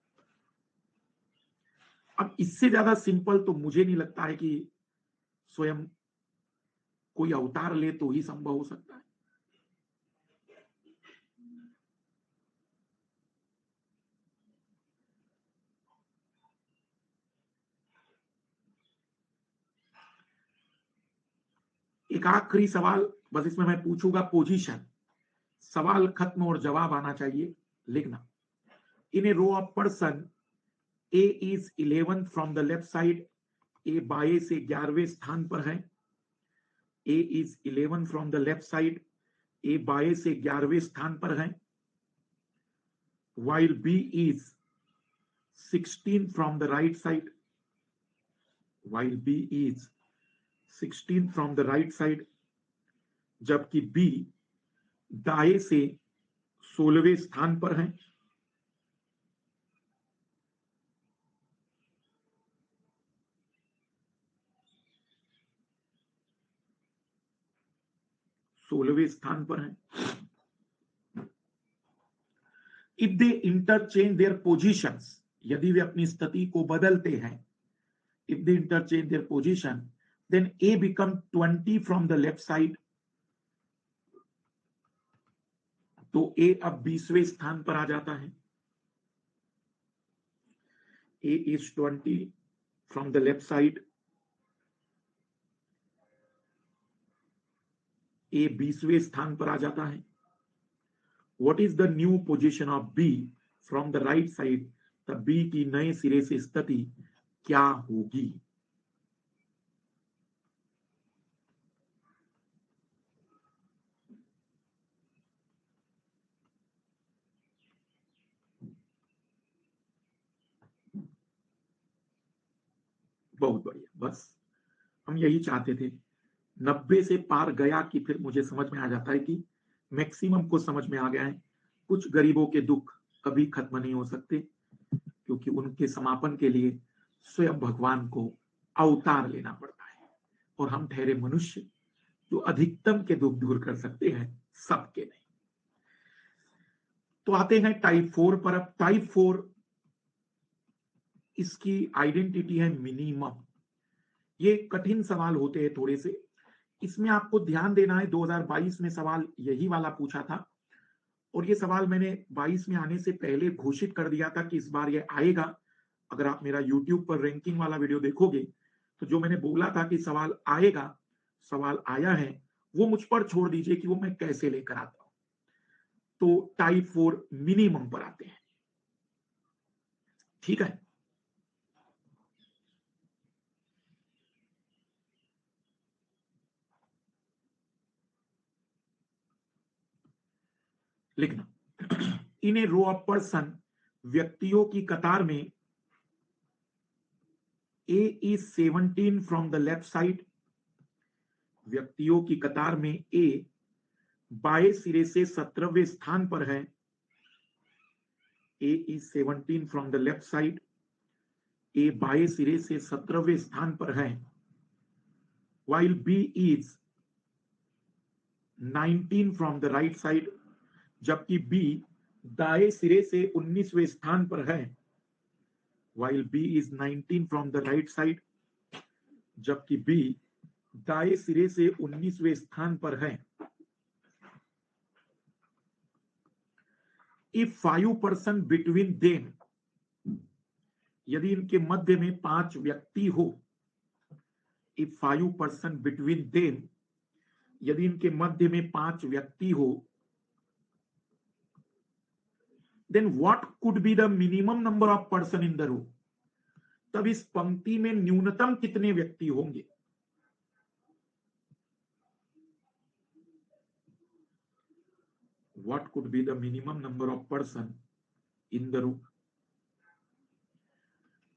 अब इससे ज्यादा सिंपल तो मुझे नहीं लगता है कि स्वयं कोई अवतार ले तो ही संभव हो सकता है। एक आखिरी सवाल बस, इसमें मैं पूछूंगा पोजीशन, सवाल खत्म और जवाब आना चाहिए। लिखना, in a row of person, A is 11 from the left side, A बाएं से 11वें स्थान पर है। A is 11 from the left side, A बाएं से 11वें स्थान पर है। while B is 16 from the right side, while B is 16 from the right side, जबकि B दाएं से 16वें स्थान पर है। सोलहवें स्थान पर है। If they interchange their positions, यदि वे अपनी स्थिति को बदलते हैं, if they interchange their position, then A become 20 from the left side, तो ए अब 20वें स्थान पर आ जाता है। A is 20 from the left side, A 20वें स्थान पर आ जाता है। What is the new position of B from the right side, तब बी की नए सिरे से स्थिति क्या होगी? बहुत बढ़िया, बस हम यही चाहते थे। 90 से पार गया कि फिर मुझे समझ में आ जाता है कि मैक्सिमम को समझ में आ गया है। कुछ गरीबों के दुख कभी खत्म नहीं हो सकते, क्योंकि उनके समापन के लिए स्वयं भगवान को अवतार लेना पड़ता है, और हम ठहरे मनुष्य जो अधिकतम के दुख दूर कर सकते हैं, सबके नहीं। तो आते हैं टाइप 4 पर। अब टाइप 4, इसकी आइडेंटिटी है मिनिमम। ये कठिन सवाल होते हैं थोड़े से, इसमें आपको ध्यान देना है। 2022 में सवाल यही वाला पूछा था, और ये सवाल मैंने 22 में आने से पहले घोषित कर दिया था कि इस बार ये आएगा। अगर आप मेरा YouTube पर रैंकिंग वाला वीडियो देखोगे, तो जो मैंने बोला था कि सवाल आएगा, सवाल आया है, वो मुझ पर छोड़ दीजिए कि वो मैं कैसे लेकर आता हूं। तो टाइप 4 मिनिमम पर आते हैं, ठीक है। लिखना in a row of person, व्यक्तियों की कतार में A is 17 from the left side, व्यक्तियों की कतार में ए बाएं सिरे से 17वें स्थान पर है। A is 17 from the left side, A बाएं सिरे से 17वें स्थान पर है। while B is 19 from the right side, जबकि B दाएं सिरे से 19वें स्थान पर है। while B is 19 from the right side, जबकि B दाएं सिरे से 19वें स्थान पर है। इफ 5 पर्सन बिटवीन देम, यदि इनके मध्य में 5 व्यक्ति हो, इफ 5 पर्सन बिटवीन देम, यदि इनके मध्य में 5 व्यक्ति हो, then what could be the minimum number of person in the row, तब इस पंक्ति में न्यूनतम कितने व्यक्ति होंगे? What could be the minimum number of person in the row,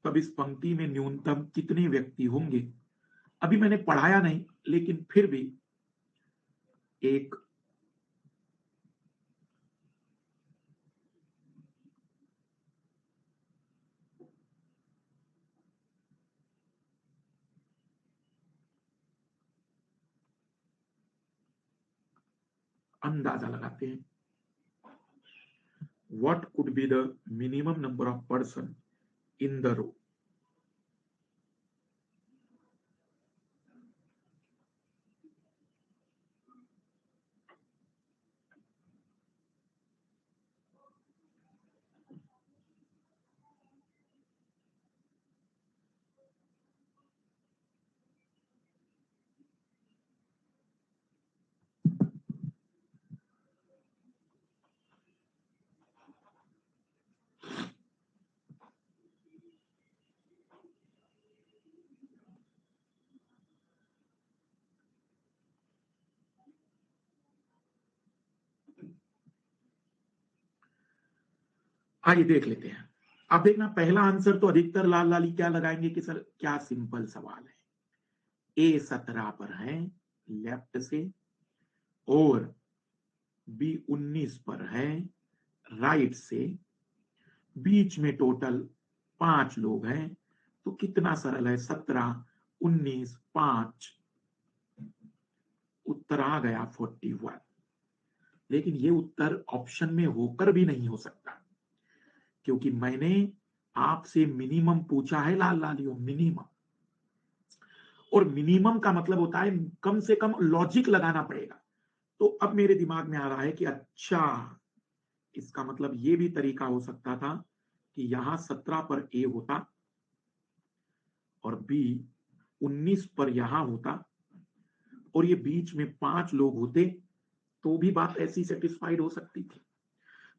तब इस पंक्ति में न्यूनतम कितने व्यक्ति होंगे? अभी मैंने पढ़ाया नहीं, लेकिन फिर भी एक अंदाजा लगाते हैं। What could be the minimum number of person in the row? आइए देख लेते हैं। अब देखना, पहला आंसर तो अधिकतर लाल लाली क्या लगाएंगे कि सर क्या सिंपल सवाल है। ए 17 पर है लेफ्ट से और बी 19 पर है राइट से, बीच में टोटल 5 लोग हैं, तो कितना सरल है, 17 19 5, उत्तर आ गया 41। लेकिन ये उत्तर ऑप्शन में होकर भी नहीं हो सकता, क्योंकि मैंने आपसे मिनिमम पूछा है लाल लालियों, मिनिमम। और मिनिमम का मतलब होता है कम से कम लॉजिक लगाना पड़ेगा। तो अब मेरे दिमाग में आ रहा है कि अच्छा, इसका मतलब ये भी तरीका हो सकता था कि यहां 17 पर ए होता और बी 19 पर यहां होता और ये बीच में 5 लोग होते, तो भी बात ऐसी सेटिस्फाइड हो सकती थी।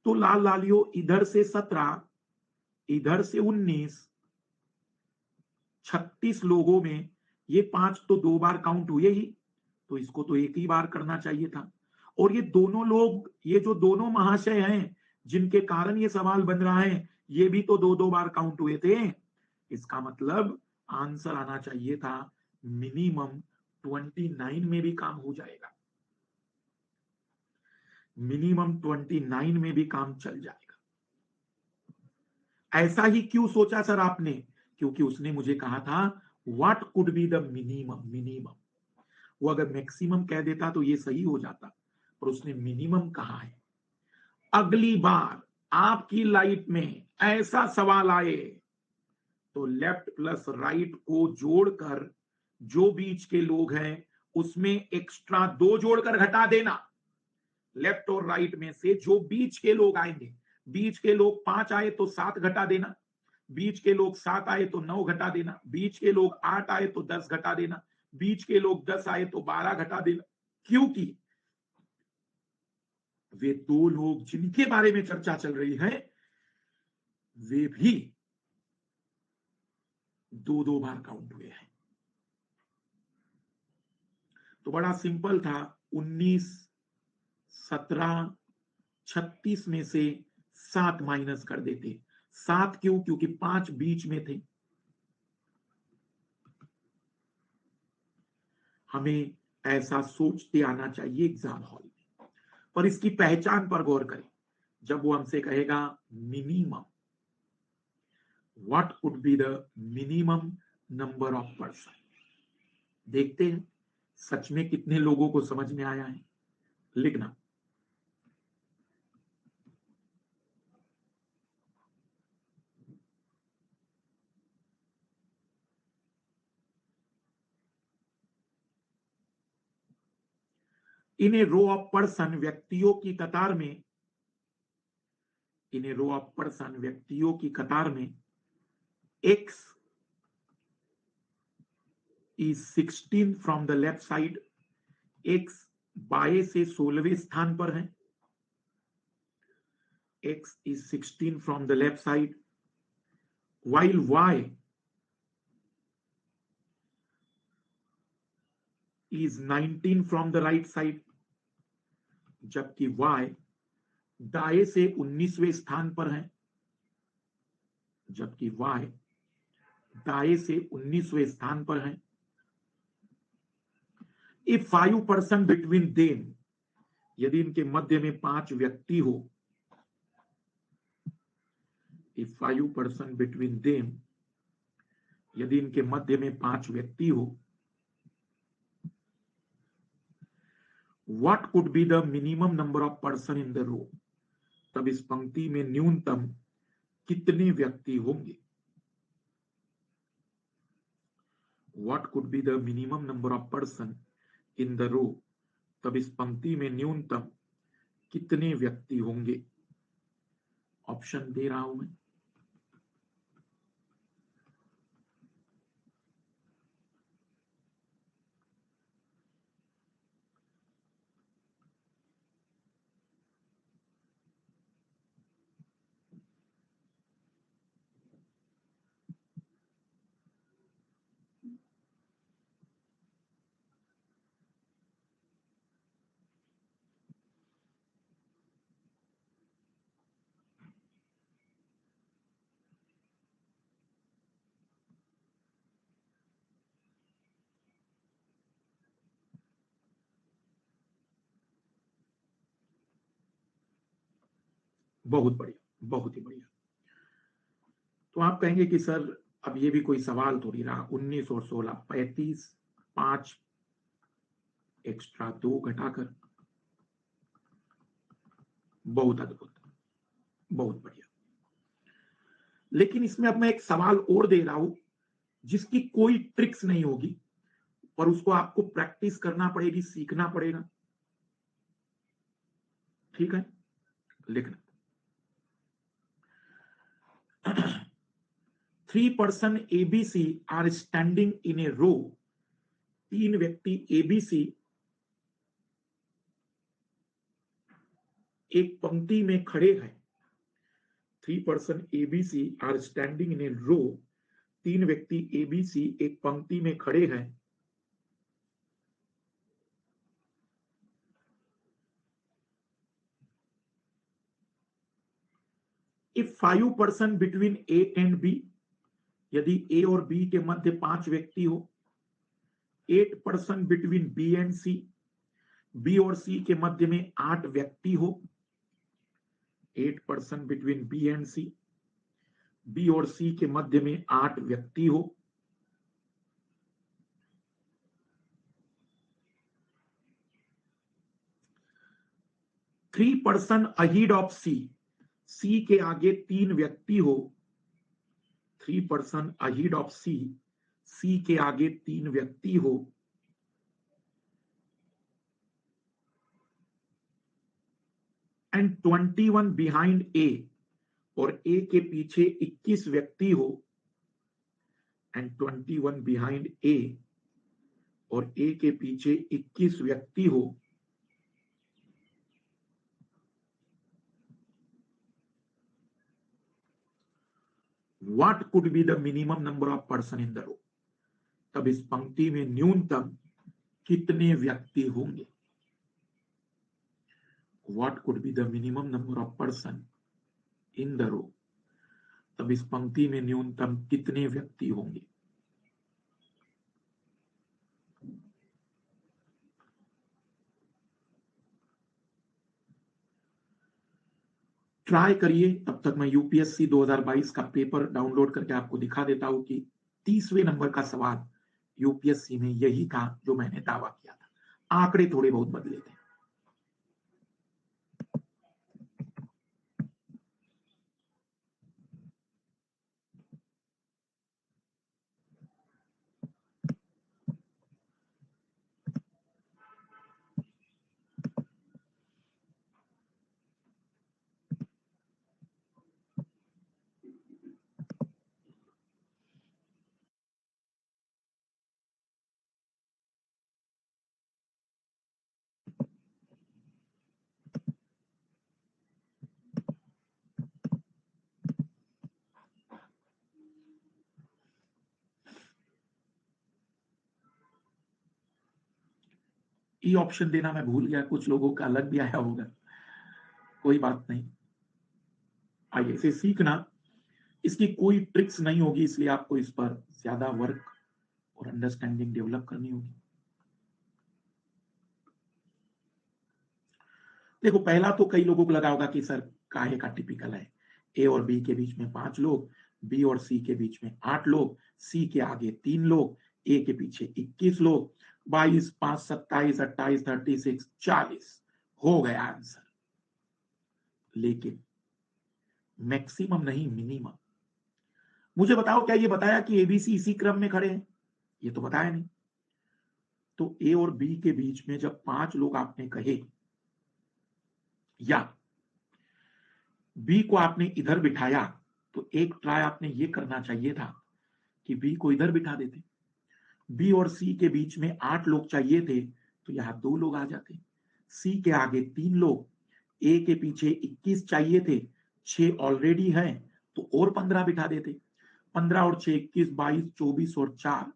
तो लाल लालियों, इधर से 17, इधर से 19, 36 लोगों में ये 5 तो 2 बार काउंट हुए ही, तो इसको तो एक ही बार करना चाहिए था। और ये दोनों लोग, ये जो दोनों महाशय हैं जिनके कारण ये सवाल बन रहा है, ये भी तो 2-2 बार काउंट हुए थे। इसका मतलब आंसर आना चाहिए था मिनिमम 29 में भी काम हो जाएगा, मिनिमम 29 में भी काम चल जाएगा। ऐसा ही क्यों सोचा सर आपने? क्योंकि उसने मुझे कहा था what could be the minimum, minimum. वो अगर मैक्सिमम कह देता तो ये सही हो जाता, पर उसने मिनिमम कहा है। अगली बार आपकी लाइफ में ऐसा सवाल आए तो लेफ्ट प्लस राइट को जोड़कर जो बीच के लोग हैं उसमें एक्स्ट्रा 2 जोड़कर घटा देना। लेफ्ट और राइट में से जो बीच के लोग आएंगे, बीच के लोग 5 आए तो 7 घटा देना, बीच के लोग 7 आए तो 9 घटा देना, बीच के लोग 8 आए तो 10 घटा देना, बीच के लोग 10 आए तो 12 घटा देना। क्योंकि वे 2 लोग जिनके बारे में चर्चा चल रही है वे भी 2-2 बार काउंट हुए हैं। तो बड़ा सिंपल था, 19 17 36 में से 7 माइनस कर देते। 7 क्यों? क्योंकि 5 बीच में थे। हमें ऐसा सोचते आना चाहिए एग्जाम हॉल में। पर इसकी पहचान पर गौर करें। जब वो हमसे कहेगा minimum, what could be the minimum number of person, देखते हैं सच में कितने लोगों को समझ में आया है। लिखना, in a row of person, व्यक्तियों की कतार में, इन ए रो ऑफ पर्सन, व्यक्तियों की कतार में x is 16 from the left side, x बाएं से 16वें स्थान पर है, x is 16 from the left side, while y is 19 from the right side, जबकि y दाएं से 19वें स्थान पर है, जबकि y दाएं से 19वें स्थान पर है। इफ 5 पर्सन बिटवीन देम, यदि इनके मध्य में 5 व्यक्ति हो, इफ 5 पर्सन बिटवीन देम, यदि इनके मध्य में 5 व्यक्ति हो, what could be the minimum number of person in the row, तब इस पंक्ति में न्यूनतम कितने व्यक्ति होंगे। What could be the minimum number of person in the row, तब इस पंक्ति में न्यूनतम कितने व्यक्ति होंगे। ऑप्शन दे रहा हूं मैं। बहुत बढ़िया, बहुत ही बढ़िया। तो आप कहेंगे कि सर अब ये भी कोई सवाल थोड़ी रहा, 19 और 16, 35, 5 एक्स्ट्रा 2 घटाकर, बहुत अद्भुत, बहुत बढ़िया। लेकिन इसमें अब मैं एक सवाल और दे रहा हूं जिसकी कोई ट्रिक्स नहीं होगी, पर उसको आपको प्रैक्टिस करना पड़ेगी, सीखना पड़ेगा। ठीक है, लिखना। 3 person ABC are standing in a row. 3 व्यक्ति ABC एक पंक्ति में खड़े हैं। 3 person ABC are standing in a row. 3 व्यक्ति ABC एक पंक्ति में खड़े हैं। If 5 person between A and B, यदि A और B के मध्य 5 व्यक्ति हो। 8 person between B and C, B और C के मध्य में 8 व्यक्ति हो। 8 person between B and C, B और C के मध्य में 8 व्यक्ति हो। थ्री पर्सन अहीड ऑफ सी, सी के आगे 3 व्यक्ति हो। 3 person अहीड ऑफ सी, सी के आगे 3 व्यक्ति हो। एंड 21 बिहाइंड ए, और ए के पीछे 21 व्यक्ति हो। एंड 21 बिहाइंड ए, और ए के पीछे 21 व्यक्ति हो। What could be the minimum number of person in the row, तब इस पंक्ति में न्यूनतम कितने व्यक्ति होंगे। What could be the minimum number of person in the row, तब इस पंक्ति में न्यूनतम कितने व्यक्ति होंगे। ट्राई करिए, तब तक मैं यूपीएससी 2022 का पेपर डाउनलोड करके आपको दिखा देता हूं कि 30वें नंबर का सवाल यूपीएससी में यही था जो मैंने दावा किया था। आंकड़े थोड़े बहुत बदले थे। ई ऑप्शन देना मैं भूल गया, कुछ लोगों का अलग भी आया होगा, कोई बात नहीं। आइए इसे सीखना, इसकी कोई ट्रिक्स नहीं होगी, इसलिए आपको इस पर ज्यादा वर्क और अंडरस्टैंडिंग डेवलप करनी होगी। देखो, पहला तो कई लोगों को लगा होगा कि सर काहे का टिपिकल है, ए और बी के बीच में 5 लोग, बी और सी के बीच में 8 लोग, सी के आगे 3 लोग, ए के पीछे 21 लोग, 22, 5, 27, 28, 36, 40 हो गया आंसर। लेकिन मैक्सिमम नहीं, मिनिमम। मुझे बताओ, क्या ये बताया कि एबीसी इसी क्रम में खड़े हैं? ये तो बताया नहीं। तो ए और बी के बीच में जब 5 लोग आपने कहे, या बी को आपने इधर बिठाया, तो एक ट्राई आपने ये करना चाहिए था कि बी को इधर बिठा देते। बी और सी के बीच में 8 लोग चाहिए थे, तो यहां 2 लोग आ जाते। सी के आगे 3 लोग, ए के पीछे 21 चाहिए थे, 6 ऑलरेडी हैं, तो और 15 बिठा देते। 15 और 6, 21, 22, 24 और 4,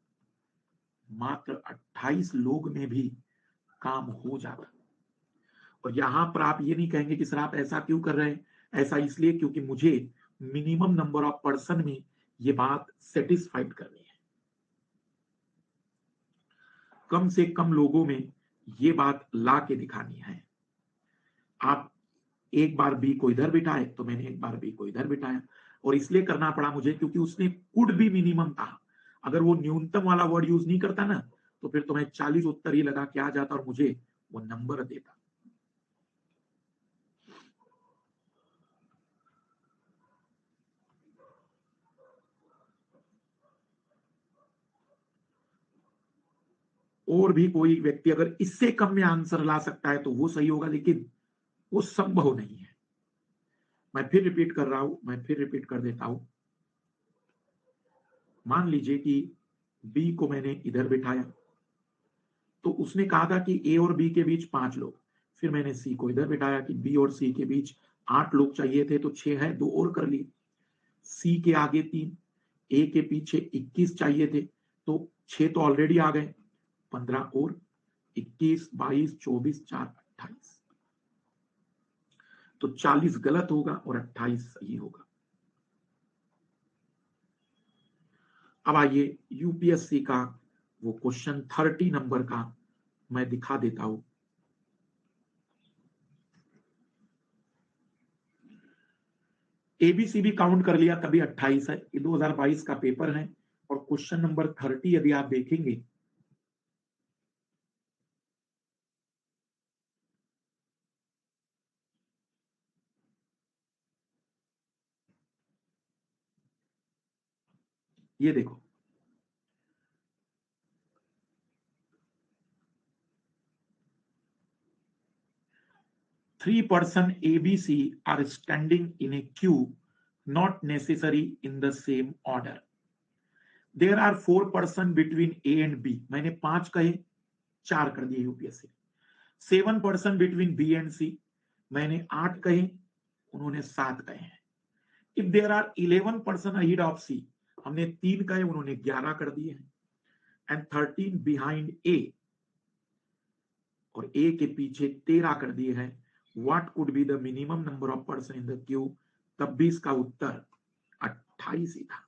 मात्र 28 लोग में भी काम हो जाता। और यहां पर आप ये नहीं कहेंगे कि सर आप ऐसा क्यों कर रहे हैं। ऐसा इसलिए क्योंकि मुझे मिनिमम नंबर ऑफ पर्सन में ये बात सेटिस्फाइड करनी है, कम से कम लोगों में ये बात ला के दिखानी है। आप एक बार बी को इधर बिठाए तो मैंने एक बार बी को इधर बिठाया, और इसलिए करना पड़ा मुझे क्योंकि उसने कुड भी मिनिमम कहा। अगर वो न्यूनतम वाला वर्ड यूज नहीं करता ना तो फिर तो मैं 40 उत्तर ही लगा के आ जाता और मुझे वो नंबर देता। और भी कोई व्यक्ति अगर इससे कम में आंसर ला सकता है तो वो सही होगा, लेकिन वो संभव नहीं है। मैं फिर रिपीट कर रहा हूं, मैं फिर रिपीट कर देता हूं। मान लीजिए कि बी को मैंने इधर बिठाया, तो उसने कहा था कि ए और बी के बीच 5 लोग। फिर मैंने सी को इधर बिठाया कि बी और सी के बीच 8 लोग चाहिए थे, तो 6 है, 2 और कर लिए। सी के आगे 3, ए के पीछे 21 चाहिए थे, तो 6 तो ऑलरेडी आ गए, 15 और 21, 22, 24, 4, 28। तो 40 गलत होगा और 28 सही होगा। अब आइए यूपीएससी का वो क्वेश्चन 30 नंबर का मैं दिखा देता हूं। एबीसी भी काउंट कर लिया तभी 28 है। ये 2022 का पेपर है और क्वेश्चन नंबर 30 यदि आप देखेंगे, ये देखो, 3 person ABC are standing in a queue, not necessary in the same order. There are 4 person between A and B. मैंने 5 कहे, 4 कर दिए UPSC. 7 person between B and C. मैंने 8 कहे, उन्होंने 7 कहे हैं। If there are 11 person ahead of C, हमने 3 कहे, उन्होंने 11 कर दिए हैं। And 13 behind A, और A के पीछे 13 कर दिए हैं। What could be the minimum number of person in the queue? तब भी इसका उत्तर 28 ही था।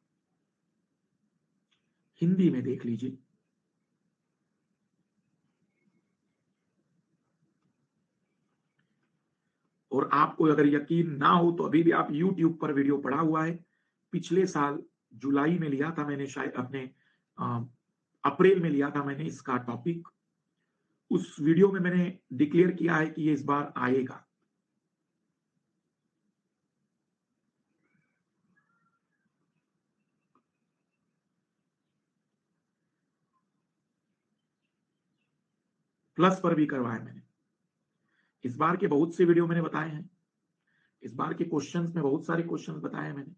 हिंदी में देख लीजिए, और आपको अगर यकीन ना हो तो अभी भी आप YouTube पर वीडियो पड़ा हुआ है। पिछले साल जुलाई में लिया था मैंने, शायद अपने अप्रैल में लिया था मैंने इसका टॉपिक। उस वीडियो में मैंने डिक्लेयर किया है कि ये इस बार आएगा। प्लस पर भी करवाया मैंने। इस बार के बहुत से वीडियो मैंने बताए हैं, इस बार के क्वेश्चंस में बहुत सारे क्वेश्चंस बताए हैं मैंने।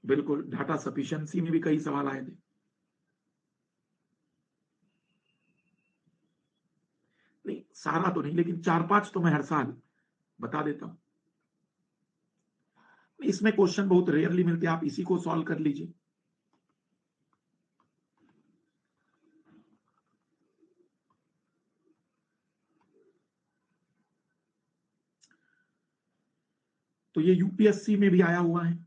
बिल्कुल, डाटा सफिशिएंसी में भी कई सवाल आए थे। नहीं सारा तो नहीं, लेकिन 4-5 तो मैं हर साल बता देता हूं। इसमें क्वेश्चन बहुत रेयरली मिलते हैं, आप इसी को सॉल्व कर लीजिए। तो ये यूपीएससी में भी आया हुआ है।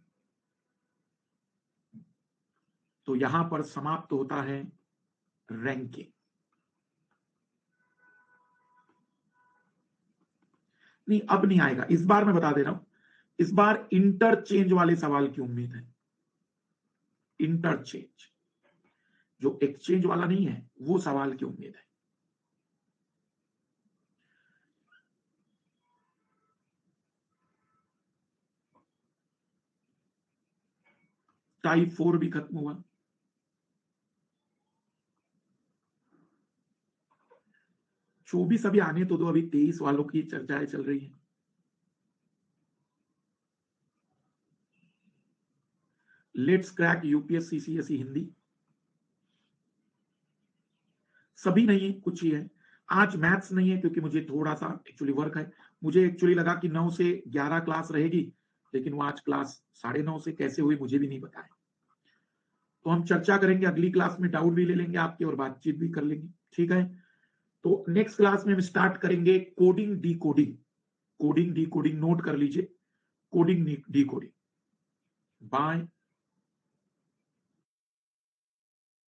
तो यहां पर समाप्त होता है रैंकिंग। नहीं अब नहीं आएगा, इस बार मैं बता दे रहा हूं, इस बार इंटरचेंज वाले सवाल की उम्मीद है। इंटरचेंज, जो एक्सचेंज वाला नहीं है, वो सवाल की उम्मीद है। टाइप 4 भी खत्म हुआ। चौबीस अभी आने तो दो, अभी 23 वालों की चर्चाएं चल रही हैं। Let's crack UPSC CSE Hindi. सभी नहीं है, कुछ ही है। आज मैथ्स नहीं है क्योंकि मुझे थोड़ा सा एक्चुअली वर्क है। मुझे एक्चुअली लगा कि 9 से 11 क्लास रहेगी, लेकिन वो आज क्लास 9:30 से कैसे हुई मुझे भी नहीं पता है। तो हम चर्चा करेंगे अगली क्लास में, डाउट भी ले लेंगे आपके और बातचीत भी कर लेंगे, ठीक है। तो नेक्स्ट क्लास में हम स्टार्ट करेंगे coding D coding. Coding D coding note कर लीजिए, कोडिंग डी कोडिंग। बाय।